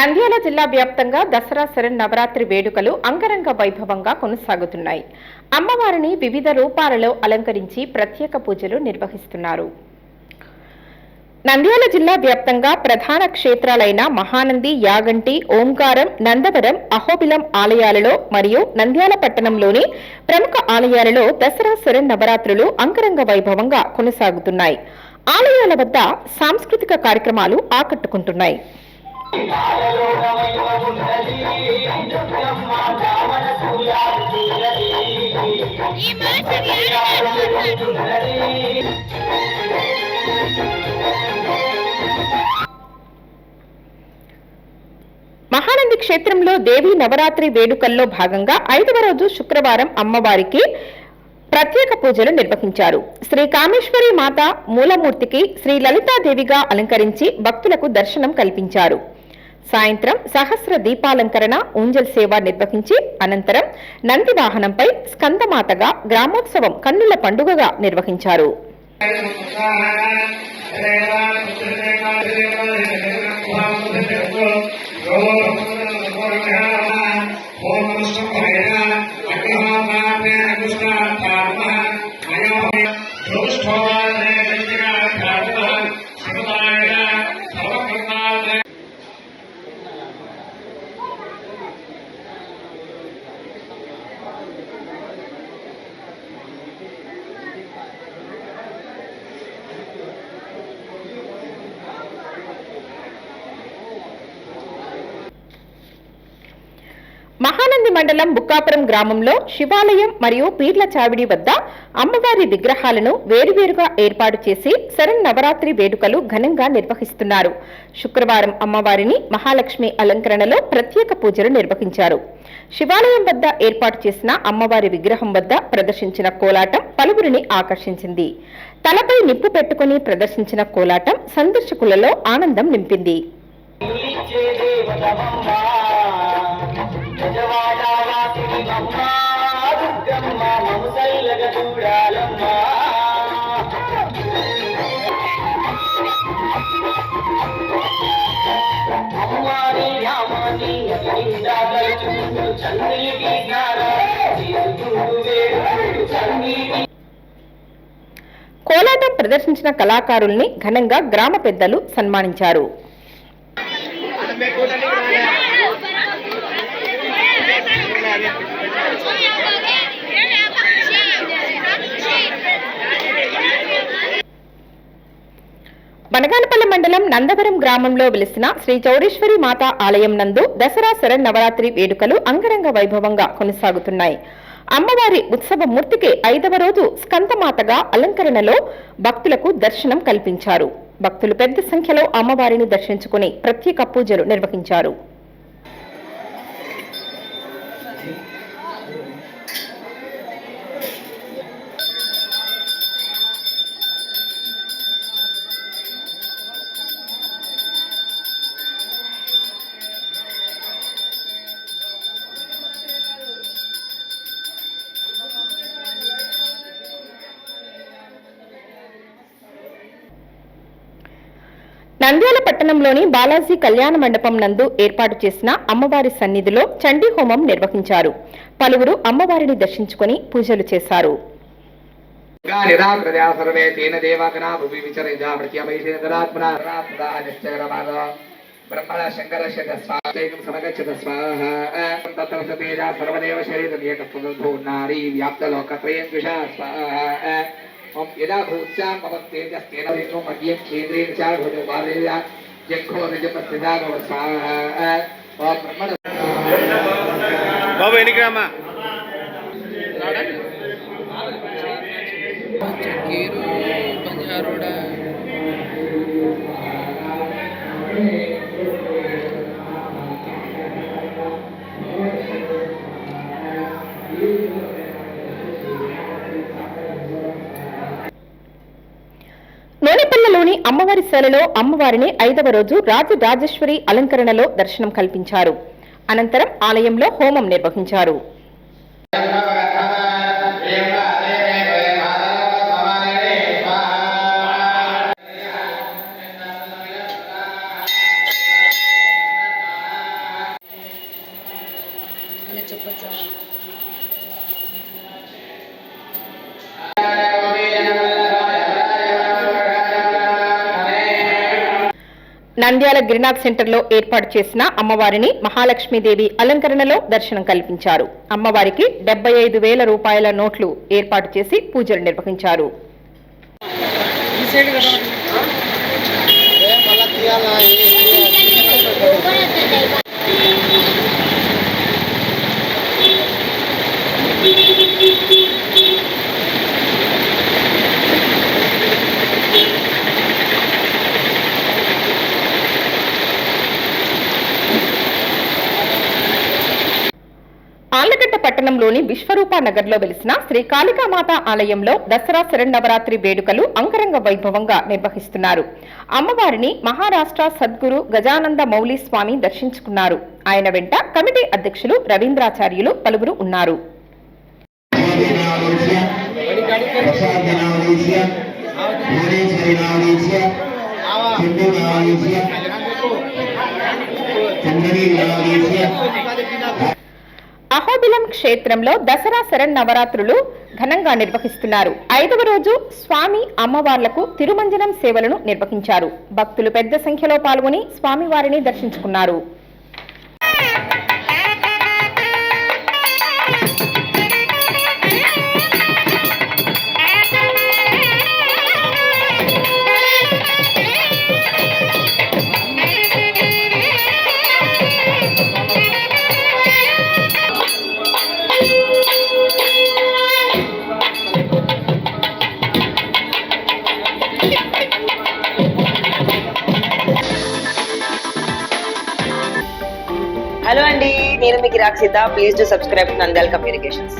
నంద్యాల జిల్లా వ్యాప్తంగా దసరా శరన్నవరాత్రి వేడుకలు అంగరంగ వైభవంగా కొనసాగుతున్నాయి. అమ్మవారిని వివిధ రూపాలలో అలంకరించి ప్రత్యేక పూజలు నిర్వహిస్తున్నారు. నంద్యాల జిల్లా వ్యాప్తంగా ప్రధాన క్షేత్రాలైన మహానంది, యాగంటి, ఓంకారం, నందవరం, అహోబిలం ఆలయాలలో మరియు నంద్యాల పట్టణంలోని ప్రముఖ ఆలయాలలో దసరా శరన్నవరాత్రులు అంగరంగ వైభవంగా కొనసాగుతున్నాయి. ఆలయాల వద్ద సాంస్కృతిక కార్యక్రమాలు ఆకట్టుకుంటున్నాయి. మహానంది క్షేత్రంలో దేవీ నవరాత్రి వేడుకల్లో భాగంగా 5వ రోజు శుక్రవారం అమ్మవారికి ప్రత్యేక పూజలు నిర్వహించారు. శ్రీ కామేశ్వరి మాత మూలమూర్తికి శ్రీ లలితాదేవిగా అలంకరించి భక్తులకు దర్శనం కల్పించారు. సాయంత్రం సహస్ర దీపాలంకరణ, ఊంజల్ సేవ నిర్వహించి అనంతరం నంది వాహనంపై స్కందమాతగా గ్రామోత్సవం కన్నుల పండుగగా నిర్వహించారు. మహానంది మండలం బుక్కాపురం గ్రామంలో శివాలయం మరియు పీర్ల చావిడి వద్ద అమ్మవారి విగ్రహాలను వేరువేరుగా ఏర్పాటు చేసి శరన్నవరాత్రి వేడుకలు ఘనంగా నిర్వహిస్తున్నారు. శుక్రవారం అమ్మవారిని మహాలక్ష్మి అలంకరణలో ప్రత్యేక పూజలు నిర్వహించారు. శివాలయం వద్ద ఏర్పాటు చేసిన అమ్మవారి విగ్రహం వద్ద ప్రదర్శించిన కోలాటం పలువురిని ఆకర్షించింది. తలపై నిప్పు పెట్టుకుని ప్రదర్శించిన కోలాటం సందర్శకులలో ఆనందం నింపింది. కోలాటం ప్రదర్శించిన కళాకారుల్ని ఘనంగా గ్రామ పెద్దలు సన్మానించారు. బనగానపల్లి మండలం నందవరం గ్రామంలో వెలిసిన శ్రీ చౌడేశ్వరి మాత ఆలయం నందు దసరా శరన్నవరాత్రి వేడుకలు అంగరంగ వైభవంగా కొనసాగుతున్నాయి. అమ్మవారి ఉత్సవ మూర్తికి 5వ రోజు స్కందమాతగా అలంకరణలో భక్తులకు దర్శనం కల్పించారు. భక్తులు పెద్ద సంఖ్యలో అమ్మవారిని దర్శించుకుని ప్రత్యేక పూజలు నిర్వహించారు. నంద్యాల పట్టణంలోని బాలాజీ కళ్యాణ మండపం నందు ఏర్పాటు చేసిన అమ్మవారి సన్నిధిలో చండీ హోమం నిర్వహించారు. పలువురు అమ్మవారిని దర్శించుకుని పూజలు చేశారు. यदा भूत्यां भवत्येजस्तेन विष्णु मध्यं केन्द्रेण च भुजो बालेया जखो निजपत्तिदा स्वाहा ओम ब्रह्मण बाबू एनिग्रामा चकीरो बंजारोड़ा నోనిపల్లెలోని అమ్మవారి శాలలో అమ్మవారిని 5వ రోజు రాజరాజేశ్వరి అలంకరణలో దర్శనం కల్పించారు. అనంతరం ఆలయంలో హోమం నిర్వహించారు. నంద్యాల గిరినాథ్ సెంటర్లో ఏర్పాటు చేసిన అమ్మవారిని మహాలక్ష్మీదేవి అలంకరణలో దర్శనం కల్పించారు. అమ్మవారికి 75,000 రూపాయల నోట్లు ఏర్పాటు చేసి పూజలు నిర్వహించారు. ఆళ్లగడ్డ పట్టణంలోని విశ్వరూప నగర్లో వెలిసిన శ్రీ కాళికామాత ఆలయంలో దసరా శరన్నవరాత్రి వేడుకలు అంగరంగ వైభవంగా నిర్వహిస్తున్నారు. అమ్మవారిని మహారాష్ట్ర సద్గురు గజానంద మౌలి స్వామి దర్శించుకున్నారు. ఆయన వెంట కమిటీ అధ్యక్షులు రవీంద్రాచార్యులు పలువురు ఉన్నారు. అహోబిలం క్షేత్రంలో దసరా శరన్నవరాత్రులు ఘనంగా నిర్వహిస్తున్నారు. 5వ రోజు స్వామి అమ్మవార్లకు తిరుమంజనం సేవలను నిర్వహించారు. భక్తులు పెద్ద సంఖ్యలో పాల్గొని స్వామివారిని దర్శించుకున్నారు. హలో అండి, నేను మీ గిరాక్ Sita. Please do subscribe to Nandyala communications.